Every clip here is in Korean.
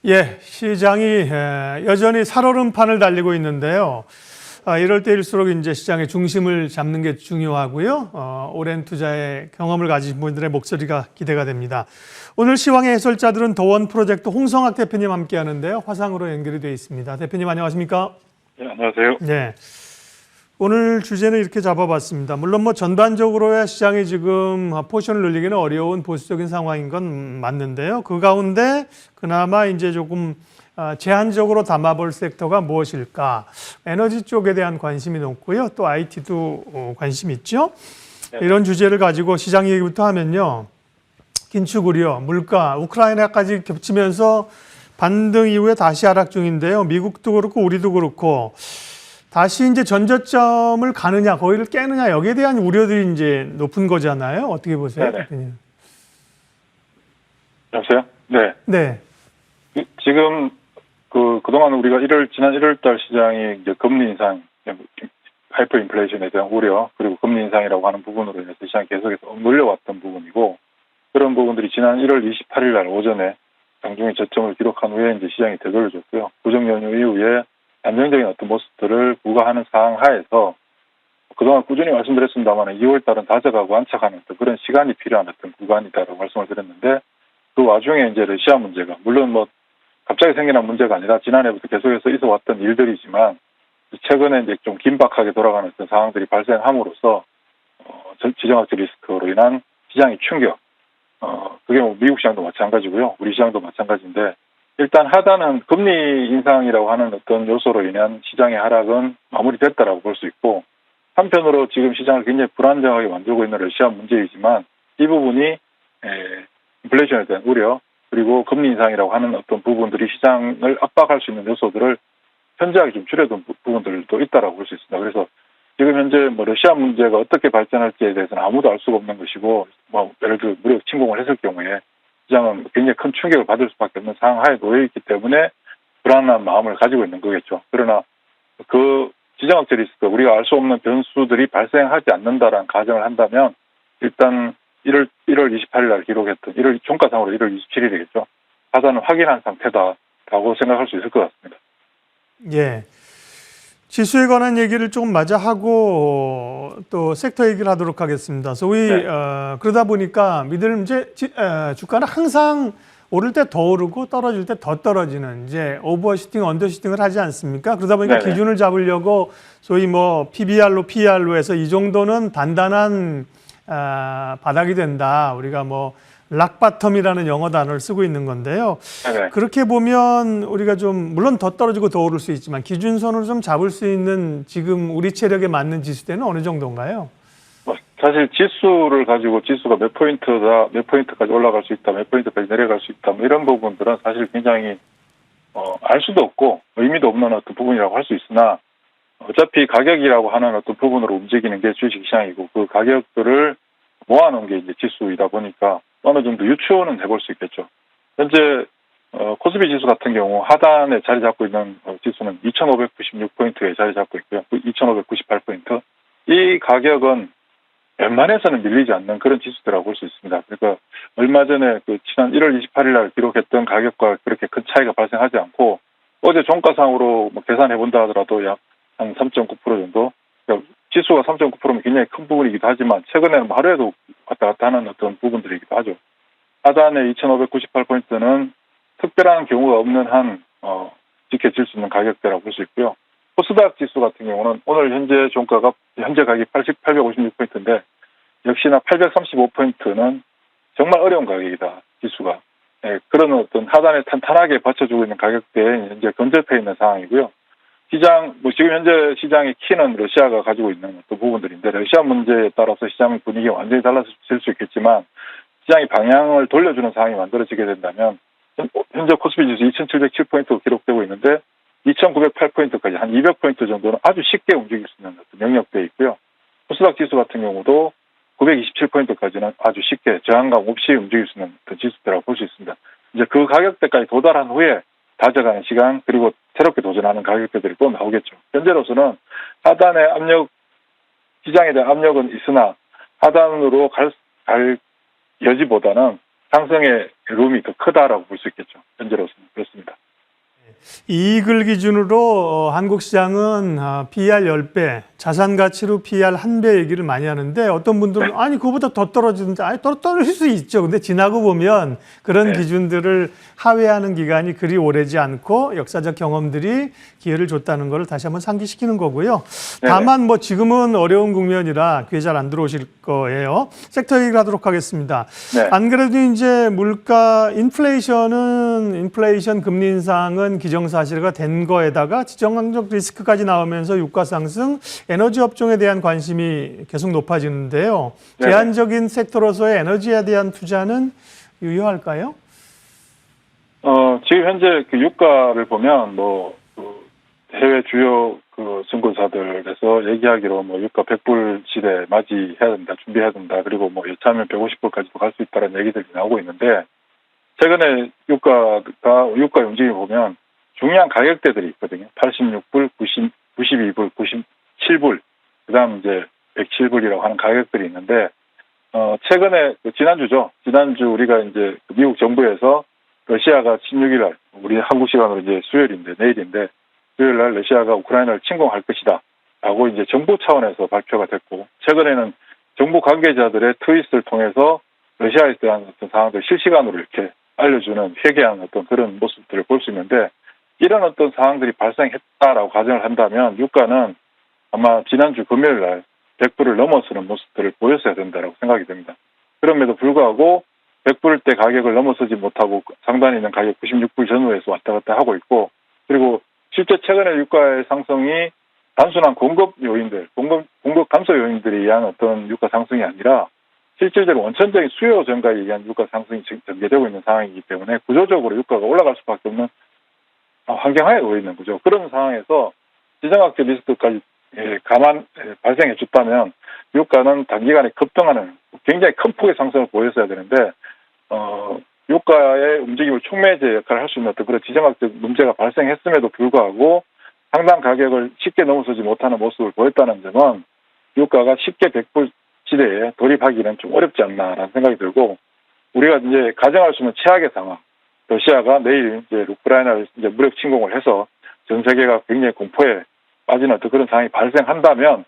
예, 시장이 여전히 살얼음판을 달리고 있는데요. 이럴 때일수록 이제 시장의 중심을 잡는 게 중요하고요. 오랜 투자의 경험을 가진 분들의 목소리가 기대가 됩니다. 오늘 시황의 해설자들은 더원 프로젝트 홍성학 대표님 함께 하는데요. 화상으로 연결이 되어 있습니다. 대표님 안녕하십니까? 네, 안녕하세요. 네. 오늘 주제는 이렇게 잡아봤습니다. 물론 뭐 전반적으로야 시장이 지금 포션을 늘리기는 어려운 보수적인 상황인 건 맞는데요. 그 가운데 그나마 이제 조금 제한적으로 담아볼 섹터가 무엇일까? 에너지 쪽에 대한 관심이 높고요. 또 IT도 관심이 있죠. 네. 이런 주제를 가지고 시장 얘기부터 하면요. 긴축 우려, 물가, 우크라이나까지 겹치면서 반등 이후에 다시 하락 중인데요. 미국도 그렇고 우리도 그렇고 다시 이제 전저점을 가느냐, 거기를 깨느냐, 여기에 대한 우려들이 이제 높은 거잖아요. 어떻게 보세요? 네네. 여보세요? 네. 네. 지금 그동안 우리가 지난 1월 달 시장이 이제 금리 인상, 하이퍼 인플레이션에 대한 우려, 그리고 금리 인상이라고 하는 부분으로 인해서 시장이 계속해서 몰려왔던 부분이고, 그런 부분들이 지난 1월 28일 날 오전에 장중에 저점을 기록한 후에 이제 시장이 되돌려줬고요. 구정 연휴 이후에 안정적인 어떤 모습들을 부과하는 상황 하에서 그동안 꾸준히 말씀드렸습니다만 2월 달은 다져가고 안착하는 어떤 그런 시간이 필요한 어떤 구간이다라고 말씀을 드렸는데, 그 와중에 이제 러시아 문제가 물론 뭐 갑자기 생겨난 문제가 아니라 지난해부터 계속해서 있어 왔던 일들이지만 최근에 이제 좀 긴박하게 돌아가는 어떤 상황들이 발생함으로써 지정학적 리스크로 인한 시장의 충격, 그게 뭐 미국 시장도 마찬가지고요, 우리 시장도 마찬가지인데, 일단 하단은 금리 인상이라고 하는 어떤 요소로 인한 시장의 하락은 마무리됐다라고 볼 수 있고, 한편으로 지금 시장을 굉장히 불안정하게 만들고 있는 러시아 문제이지만 이 부분이 인플레이션에 대한 우려, 그리고 금리 인상이라고 하는 어떤 부분들이 시장을 압박할 수 있는 요소들을 현저하게 좀 줄여둔 부분들도 있다라고 볼 수 있습니다. 그래서 지금 현재 뭐 러시아 문제가 어떻게 발전할지에 대해서는 아무도 알 수가 없는 것이고, 뭐 예를 들어 무력 침공을 했을 경우에 시장은 굉장히 큰 충격을 받을 수밖에 없는 상황하에 놓여 있기 때문에 불안한 마음을 가지고 있는 거겠죠. 그러나 그 지정학적 리스크, 우리가 알 수 없는 변수들이 발생하지 않는다라는 가정을 한다면 일단 1월 28일 날 기록했던 종가상으로 1월 27일이겠죠. 하단은 확인한 상태다라고 생각할 수 있을 것 같습니다. 예. 지수에 관한 얘기를 조금 마저 하고 또 섹터 얘기를 하도록 하겠습니다. 소위 네. 그러다 보니까 이제 주가는 항상 오를 때 더 오르고 떨어질 때 더 떨어지는 이제 오버슈팅, 언더슈팅을 하지 않습니까? 그러다 보니까 네네. 기준을 잡으려고 소위 뭐 PBR로, PR로 해서 이 정도는 단단한 바닥이 된다. 우리가 뭐 락바텀이라는 영어 단어를 쓰고 있는 건데요. 네네. 그렇게 보면 우리가 좀 물론 더 떨어지고 더 오를 수 있지만 기준선으로 좀 잡을 수 있는 지금 우리 체력에 맞는 지수대는 어느 정도인가요? 사실 지수를 가지고 지수가 몇 포인트까지 올라갈 수 있다, 몇 포인트까지 내려갈 수 있다, 뭐 이런 부분들은 사실 굉장히 알 수도 없고 의미도 없는 어떤 부분이라고 할 수 있으나, 어차피 가격이라고 하는 어떤 부분으로 움직이는 게 주식시장이고 그 가격들을 모아놓은 게 이제 지수이다 보니까 어느 정도 유추는 해볼 수 있겠죠. 현재 코스피 지수 같은 경우 하단에 자리 잡고 있는 지수는 2,596포인트에 자리 잡고 있고요. 2,598포인트. 이 가격은 웬만해서는 밀리지 않는 그런 지수들이라고 볼 수 있습니다. 그러니까 얼마 전에 지난 1월 28일 날 기록했던 가격과 그렇게 큰 차이가 발생하지 않고, 어제 종가상으로 뭐 계산해 본다 하더라도 약 한 3.9% 정도, 그러니까 지수가 3.9%면 굉장히 큰 부분이기도 하지만 최근에는 하루에도 왔다 갔다 하는 어떤 부분들이기도 하죠. 하단의 2,598포인트는 특별한 경우가 없는 한 지켜질 수 있는 가격대라고 볼 수 있고요. 코스닥 지수 같은 경우는 오늘 현재 가격이 856포인트인데 역시나 835포인트는 정말 어려운 가격이다, 지수가. 그런 어떤 하단에 탄탄하게 받쳐주고 있는 가격대에 현재 근접해 있는 상황이고요. 지금 현재 시장의 키는 러시아가 가지고 있는 어떤 부분들인데, 러시아 문제에 따라서 시장 분위기가 완전히 달라질 수 있겠지만 시장의 방향을 돌려주는 상황이 만들어지게 된다면 현재 코스피 지수 2,707포인트가 기록되고 있는데 2,908포인트까지 한 200포인트 정도는 아주 쉽게 움직일 수 있는 어떤 영역대에 있고요. 코스닥 지수 같은 경우도 927포인트까지는 아주 쉽게 저항감 없이 움직일 수 있는 그 지수대라고 볼 수 있습니다. 이제 그 가격대까지 도달한 후에 다져가는 시간, 그리고 새롭게 도전하는 가격대들이 또 나오겠죠. 현재로서는 시장에 대한 압력은 있으나 하단으로 갈 여지보다는 상승의 룸이 더 크다라고 볼 수 있겠죠. 현재로서는 그렇습니다. 이익을 기준으로 한국 시장은 PER 10배, 자산 가치로 PER 1배 얘기를 많이 하는데 어떤 분들은 아니 그거보다 더 떨어지는데 아니 떨어질 수 있죠. 근데 지나고 보면 그런 네. 기준들을 하회하는 기간이 그리 오래지 않고 역사적 경험들이 기회를 줬다는 걸 다시 한번 상기시키는 거고요. 다만 뭐 지금은 어려운 국면이라 귀에 잘 안 들어오실 거예요. 섹터 얘기를 하도록 하겠습니다. 네. 안 그래도 이제 물가 인플레이션 금리 인상은 기정사실화 된 거에다가 지정학적 리스크까지 나오면서 유가 상승, 에너지 업종에 대한 관심이 계속 높아지는데요. 네. 제한적인 섹터로서의 에너지에 대한 투자는 유효할까요? 지금 현재 그 유가를 보면 그 해외 주요 그 증권사들에서 얘기하기로 유가 100불 시대 맞이해야 된다, 준비해야 된다. 그리고 여차하면 150불까지도 갈 수 있다는 얘기들이 나오고 있는데 최근에 유가 움직임을 보면 중요한 가격대들이 있거든요. 86불, 92불, 97불, 그다음 이제 107불이라고 하는 가격들이 있는데 최근에 지난주 우리가 이제 미국 정부에서 러시아가 16일 날 우리 한국 시간으로 이제 내일인데 수요일 날 러시아가 우크라이나를 침공할 것이다라고 이제 정부 차원에서 발표가 됐고 최근에는 정부 관계자들의 트윗을 통해서 러시아에 대한 어떤 상황들 실시간으로 이렇게 알려주는 회개한 어떤 그런 모습들을 볼 수 있는데 이런 어떤 상황들이 발생했다라고 가정을 한다면 유가는 아마 지난주 금요일 날 100불을 넘어서는 모습들을 보였어야 된다라고 생각이 됩니다. 그럼에도 불구하고 100불대 가격을 넘어서지 못하고 상단에 있는 가격 96불 전후에서 왔다 갔다 하고 있고 그리고 실제 최근에 유가의 상승이 단순한 공급 감소 요인들에 의한 어떤 유가 상승이 아니라 실질적으로 원천적인 수요 증가에 의한 유가 상승이 전개되고 있는 상황이기 때문에 구조적으로 유가가 올라갈 수밖에 없는 환경하에 놓여 있는 거죠. 그런 상황에서 지정학적 리스크까지 발생해 줬다면 유가는 단기간에 급등하는 굉장히 큰 폭의 상승을 보였어야 되는데 유가의 움직임을 촉매제 역할을 할 수 있는 어떤 그런 지정학적 문제가 발생했음에도 불구하고 상당 가격을 쉽게 넘어서지 못하는 모습을 보였다는 점은 유가가 쉽게 100불 시대에 돌입하기는 좀 어렵지 않나라는 생각이 들고 우리가 이제 가정할 수 있는 최악의 상황 러시아가 내일 이제 우크라이나를 이제 무력 침공을 해서 전 세계가 굉장히 공포에 빠지는 어떤 그런 상황이 발생한다면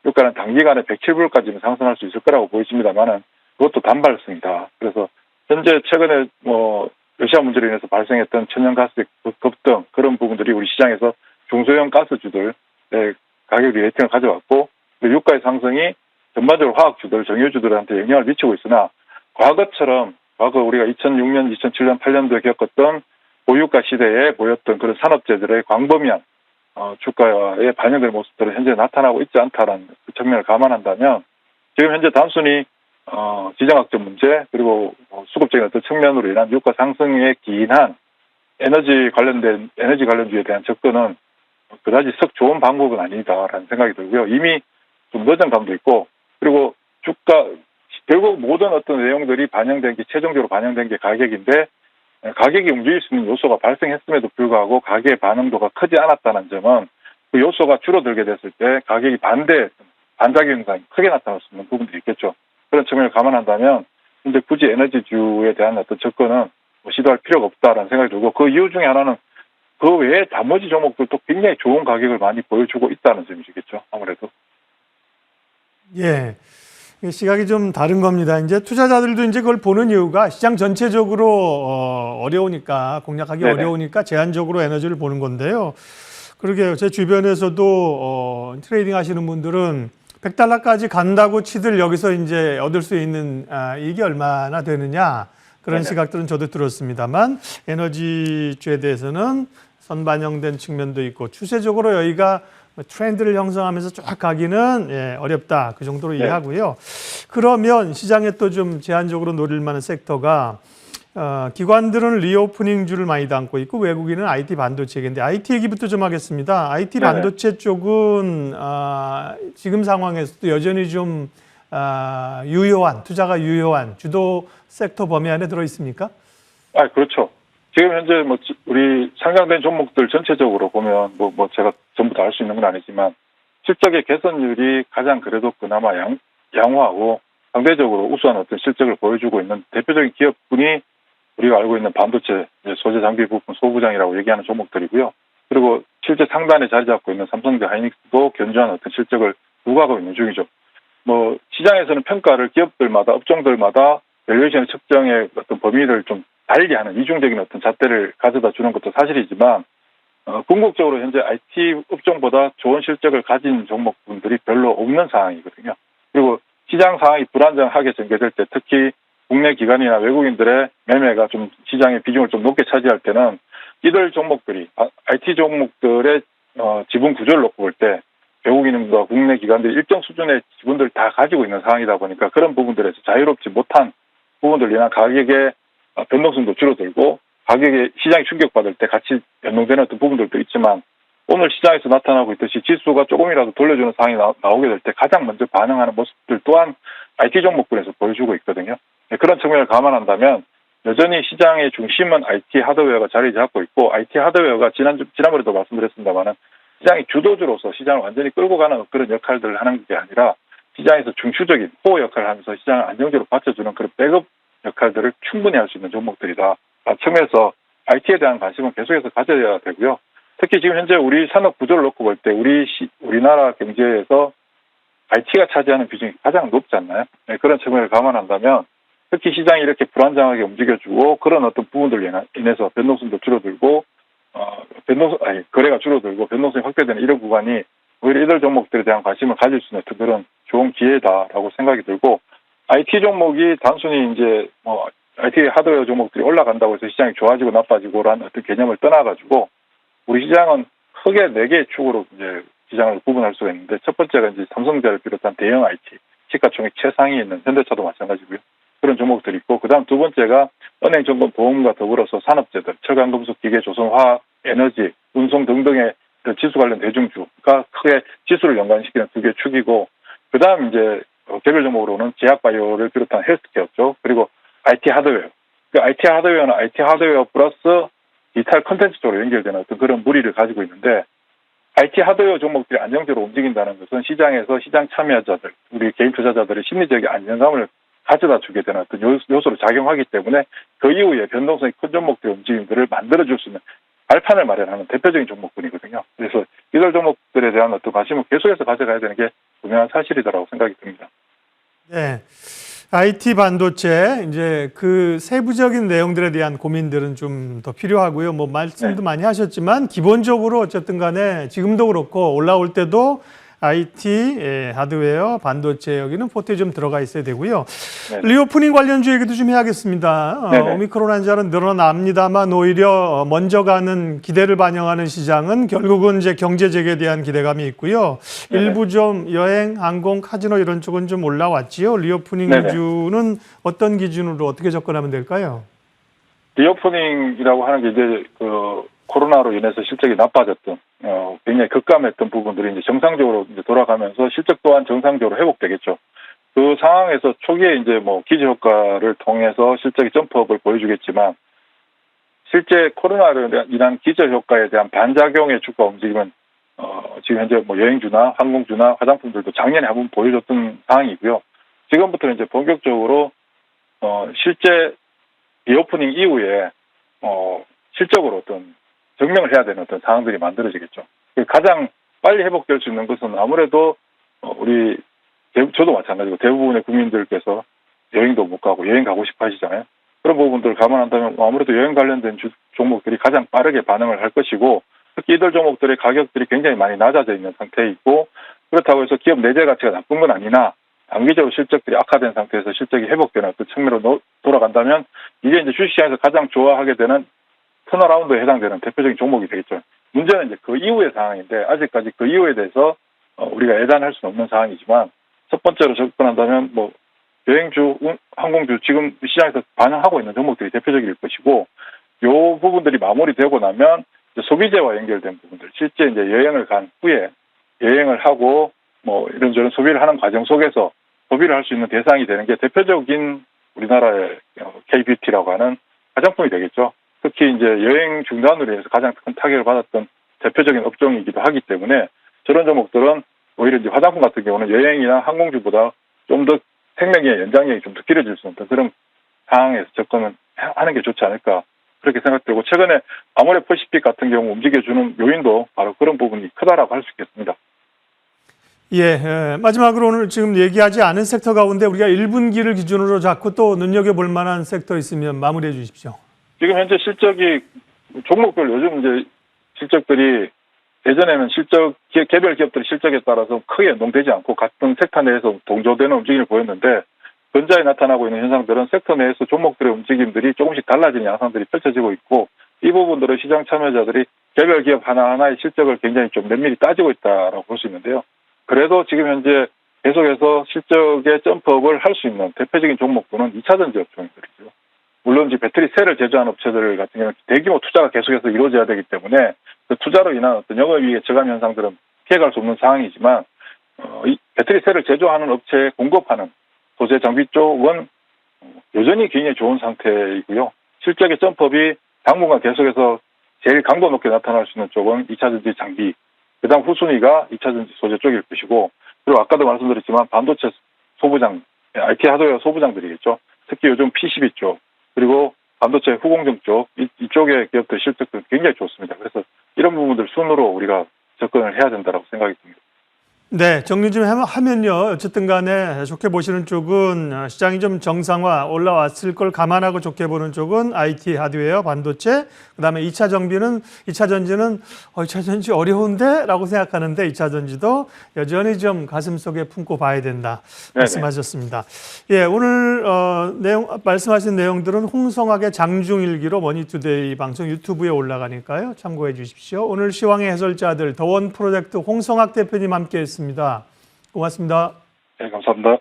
유가는 단기간에 107불까지는 상승할 수 있을 거라고 보여집니다만은 그것도 단발성이다. 그래서 현재 최근에 러시아 문제로 인해서 발생했던 천연가스 급등 그런 부분들이 우리 시장에서 중소형 가스주들의 가격 레이팅을 가져왔고 유가의 상승이 전반적으로 화학주들, 정유주들한테 영향을 미치고 있으나 과거 우리가 2006년, 2007년, 8년도에 겪었던 고유가 시대에 보였던 그런 산업재들의 광범위한 주가에 반영될 모습들은 현재 나타나고 있지 않다라는 그 측면을 감안한다면 지금 현재 단순히 지정학적 문제 그리고 수급적인 어떤 측면으로 인한 유가 상승에 기인한 에너지 관련주에 대한 접근은 그다지 썩 좋은 방법은 아니다라는 생각이 들고요. 이미 좀 늦은 감도 있고 그리고 결국 모든 어떤 내용들이 최종적으로 반영된 게 가격인데 가격이 움직일 수 있는 요소가 발생했음에도 불구하고 가격의 반응도가 크지 않았다는 점은 그 요소가 줄어들게 됐을 때 가격이 반작용 현상이 크게 나타날 수 있는 부분들이 있겠죠. 그런 측면을 감안한다면 근데 굳이 에너지주에 대한 어떤 접근은 시도할 필요가 없다라는 생각이 들고 그 이유 중에 하나는 그 외에 나머지 종목들도 굉장히 좋은 가격을 많이 보여주고 있다는 점이시겠죠. 아무래도. 예. 시각이 좀 다른 겁니다. 이제 투자자들도 이제 그걸 보는 이유가 시장 전체적으로 어려우니까 공략하기 네네. 어려우니까 제한적으로 에너지를 보는 건데요. 그러게요. 제 주변에서도 트레이딩 하시는 분들은 100달러까지 간다고 치들 여기서 이제 얻을 수 있는 이익이 얼마나 되느냐 그런 네네. 시각들은 저도 들었습니다만 에너지주에 대해서는 선반영된 측면도 있고 추세적으로 여기가 트렌드를 형성하면서 쫙 가기는 어렵다. 그 정도로 네. 이해하고요. 그러면 시장에 또 좀 제한적으로 노릴 만한 섹터가 기관들은 리오프닝주를 많이 담고 있고 외국인은 IT 반도체인데 IT 얘기부터 좀 하겠습니다. IT 반도체 쪽은 지금 상황에서도 여전히 좀 투자가 유효한 주도 섹터 범위 안에 들어 있습니까? 그렇죠. 지금 현재 우리 상장된 종목들 전체적으로 보면 제가 전부 다 알 수 있는 건 아니지만 실적의 개선율이 가장 그래도 그나마 양호하고 상대적으로 우수한 어떤 실적을 보여주고 있는 대표적인 기업군이 우리가 알고 있는 반도체, 소재 장비 부품 소부장이라고 얘기하는 종목들이고요. 그리고 실제 상단에 자리 잡고 있는 삼성대 하이닉스도 견조한 어떤 실적을 부각하고 있는 중이죠. 뭐 시장에서는 평가를 기업들마다 업종들마다 밸류에이션 측정의 어떤 범위를 좀 달리하는 이중적인 어떤 잣대를 가져다 주는 것도 사실이지만 궁극적으로 현재 IT 업종보다 좋은 실적을 가진 종목분들이 별로 없는 상황이거든요. 그리고 시장 상황이 불안정하게 전개될 때 특히 국내 기관이나 외국인들의 매매가 좀 시장의 비중을 좀 높게 차지할 때는 이들 종목들이 IT 종목들의 지분 구조를 놓고 볼 때 외국인과 국내 기관들이 일정 수준의 지분들을 다 가지고 있는 상황이다 보니까 그런 부분들에서 자유롭지 못한 부분들 인한 가격의 변동성도 줄어들고 가격에 시장이 충격받을 때 같이 변동되는 어떤 부분들도 있지만 오늘 시장에서 나타나고 있듯이 지수가 조금이라도 돌려주는 상황이 나오게 될 때 가장 먼저 반응하는 모습들 또한 IT 종목군에서 보여주고 있거든요. 그런 측면을 감안한다면 여전히 시장의 중심은 IT 하드웨어가 자리 잡고 있고 IT 하드웨어가 지난번에도 말씀드렸습니다만은 시장의 주도주로서 시장을 완전히 끌고 가는 그런 역할들을 하는 게 아니라 시장에서 중추적인 호호 역할을 하면서 시장을 안정적으로 받쳐주는 그런 백업 역할들을 충분히 할 수 있는 종목들이다. 측면에서 IT에 대한 관심은 계속해서 가져야 되고요. 특히 지금 현재 우리 산업 구조를 놓고 볼 때 우리나라 경제에서 IT가 차지하는 비중이 가장 높지 않나요? 네, 그런 측면을 감안한다면 특히 시장이 이렇게 불안정하게 움직여주고 그런 어떤 부분들로 인해서 변동성도 줄어들고 거래가 줄어들고 변동성이 확대되는 이런 구간이 오히려 이들 종목들에 대한 관심을 가질 수 있는 그런 좋은 기회다라고 생각이 들고 IT 종목이 단순히 이제 IT 하드웨어 종목들이 올라간다고 해서 시장이 좋아지고 나빠지고라는 어떤 개념을 떠나가지고 우리 시장은 크게 4개의 축으로 이제 시장을 구분할 수가 있는데 첫 번째가 이제 삼성전자를 비롯한 대형 IT 시가총액 최상위에 있는 현대차도 마찬가지고요. 그런 종목들이 있고 그다음 두 번째가 은행, 정권, 보험과 더불어서 산업재들, 철강, 금속, 기계, 조선, 화학, 에너지, 운송 등등의 지수 관련 대중주가 크게 지수를 연관시키는 2개 축이고 그다음 이제 개별 종목으로는 제약바이오를 비롯한 헬스케어 쪽 그리고 IT 하드웨어. 그 IT 하드웨어는 IT 하드웨어 플러스 디지털 콘텐츠 쪽으로 연결되는 어떤 그런 무리를 가지고 있는데 IT 하드웨어 종목들이 안정적으로 움직인다는 것은 시장에서 시장 참여자들, 우리 개인 투자자들의 심리적인 안정감을 가져다 주게 되는 어떤 요소로 작용하기 때문에 그 이후에 변동성이 큰 종목들의 움직임들을 만들어줄 수 있는 발판을 마련하는 대표적인 종목군이거든요. 그래서 이들 종목들에 대한 어떤 관심을 계속해서 가져가야 되는 게 분명한 사실이다라고 생각이 듭니다. 네. IT 반도체 이제 그 세부적인 내용들에 대한 고민들은 좀 더 필요하고요. 뭐 말씀도 많이 하셨지만 기본적으로 어쨌든 간에 지금도 그렇고 올라올 때도 IT, 하드웨어, 반도체 여기는 포트에 좀 들어가 있어야 되고요. 리오프닝 관련주 얘기도 좀 해야겠습니다. 오미크론 환자는 늘어납니다만 오히려 먼저 가는 기대를 반영하는 시장은 결국은 이제 경제 재개에 대한 기대감이 있고요. 일부 좀 여행, 항공, 카지노 이런 쪽은 좀 올라왔지요. 리오프닝 주는 어떤 기준으로 어떻게 접근하면 될까요? 리오프닝이라고 하는 게 이제 코로나로 인해서 실적이 나빠졌던 굉장히 급감했던 부분들이 이제 정상적으로 이제 돌아가면서 실적 또한 정상적으로 회복되겠죠. 그 상황에서 초기에 이제 기저 효과를 통해서 실적이 점프업을 보여주겠지만 실제 코로나로 인한 기저 효과에 대한 반작용의 주가 움직임은 지금 현재 여행주나 항공주나 화장품들도 작년에 한번 보여줬던 상황이고요. 지금부터는 이제 본격적으로 실제 리오프닝 이후에 실적으로 어떤 증명을 해야 되는 어떤 상황들이 만들어지겠죠. 가장 빨리 회복될 수 있는 것은 아무래도 저도 마찬가지고 대부분의 국민들께서 여행도 못 가고 여행 가고 싶어 하시잖아요. 그런 부분들을 감안한다면 아무래도 여행 관련된 종목들이 가장 빠르게 반응을 할 것이고 특히 이들 종목들의 가격들이 굉장히 많이 낮아져 있는 상태에 있고 그렇다고 해서 기업 내재 가치가 나쁜 건 아니나 단기적으로 실적들이 악화된 상태에서 실적이 회복되는 어떤 측면으로 돌아간다면 이게 이제 주식시장에서 가장 좋아하게 되는 턴어라운드에 해당되는 대표적인 종목이 되겠죠. 문제는 이제 그 이후의 상황인데 아직까지 그 이후에 대해서 우리가 예단할 수는 없는 상황이지만 첫 번째로 접근한다면 여행주, 항공주 지금 시장에서 반응하고 있는 종목들이 대표적일 것이고 이 부분들이 마무리되고 나면 이제 소비재와 연결된 부분들 실제 이제 여행을 간 후에 여행을 하고 이런저런 소비를 하는 과정 속에서 소비를 할 수 있는 대상이 되는 게 대표적인 우리나라의 K-뷰티라고 하는 화장품이 되겠죠. 특히 이제 여행 중단으로 인해서 가장 큰 타격을 받았던 대표적인 업종이기도 하기 때문에 저런 종목들은 오히려 이제 화장품 같은 경우는 여행이나 항공주보다 좀 더 생명의 연장력이 좀 더 길어질 수 있는 그런 상황에서 접근을 하는 게 좋지 않을까 그렇게 생각되고 최근에 아모레퍼시픽 같은 경우 움직여주는 요인도 바로 그런 부분이 크다라고 할 수 있겠습니다. 예, 마지막으로 오늘 지금 얘기하지 않은 섹터 가운데 우리가 1분기를 기준으로 잡고 또 눈여겨볼 만한 섹터 있으면 마무리해 주십시오. 지금 현재 실적이 종목별 요즘 이제 실적들이 예전에는 개별 기업들의 실적에 따라서 크게 연동되지 않고 같은 섹터 내에서 동조되는 움직임을 보였는데 현재 나타나고 있는 현상들은 섹터 내에서 종목들의 움직임들이 조금씩 달라지는 양상들이 펼쳐지고 있고 이 부분들은 시장 참여자들이 개별 기업 하나하나의 실적을 굉장히 좀 면밀히 따지고 있다라고 볼 수 있는데요. 그래도 지금 현재 계속해서 실적의 점프업을 할 수 있는 대표적인 종목군은 2차전지 업종들이죠. 물론 이제 배터리 셀을 제조하는 업체들 같은 경우는 대규모 투자가 계속해서 이루어져야 되기 때문에 그 투자로 인한 어떤 영업이익의 저감 현상들은 피해갈 수 없는 상황이지만 이 배터리 셀을 제조하는 업체에 공급하는 소재 장비 쪽은 여전히 굉장히 좋은 상태이고요. 실적의 점프업이 당분간 계속해서 제일 강도 높게 나타날 수 있는 쪽은 2차전지 장비, 그다음 후순위가 2차전지 소재 쪽일 것이고 그리고 아까도 말씀드렸지만 반도체 소부장, IT 하드웨어 소부장들이겠죠. 특히 요즘 PCB 쪽 그리고 반도체 후공정 쪽 이쪽의 기업들 실적도 굉장히 좋습니다. 그래서 이런 부분들 순으로 우리가 접근을 해야 된다고 생각이 듭니다. 네, 정리 좀 하면요. 어쨌든 간에 좋게 보시는 쪽은 시장이 좀 정상화 올라왔을 걸 감안하고 좋게 보는 쪽은 IT 하드웨어, 반도체, 그다음에 2차 전지는 2차 전지 어려운데? 라고 생각하는데 2차 전지도 여전히 좀 가슴속에 품고 봐야 된다 말씀하셨습니다. 예, 오늘 말씀하신 내용들은 홍성학의 장중일기로 머니투데이 방송 유튜브에 올라가니까요. 참고해 주십시오. 오늘 시황의 해설자들 더원 프로젝트 홍성학 대표님 함께했습니다. 고맙습니다. 네, 감사합니다.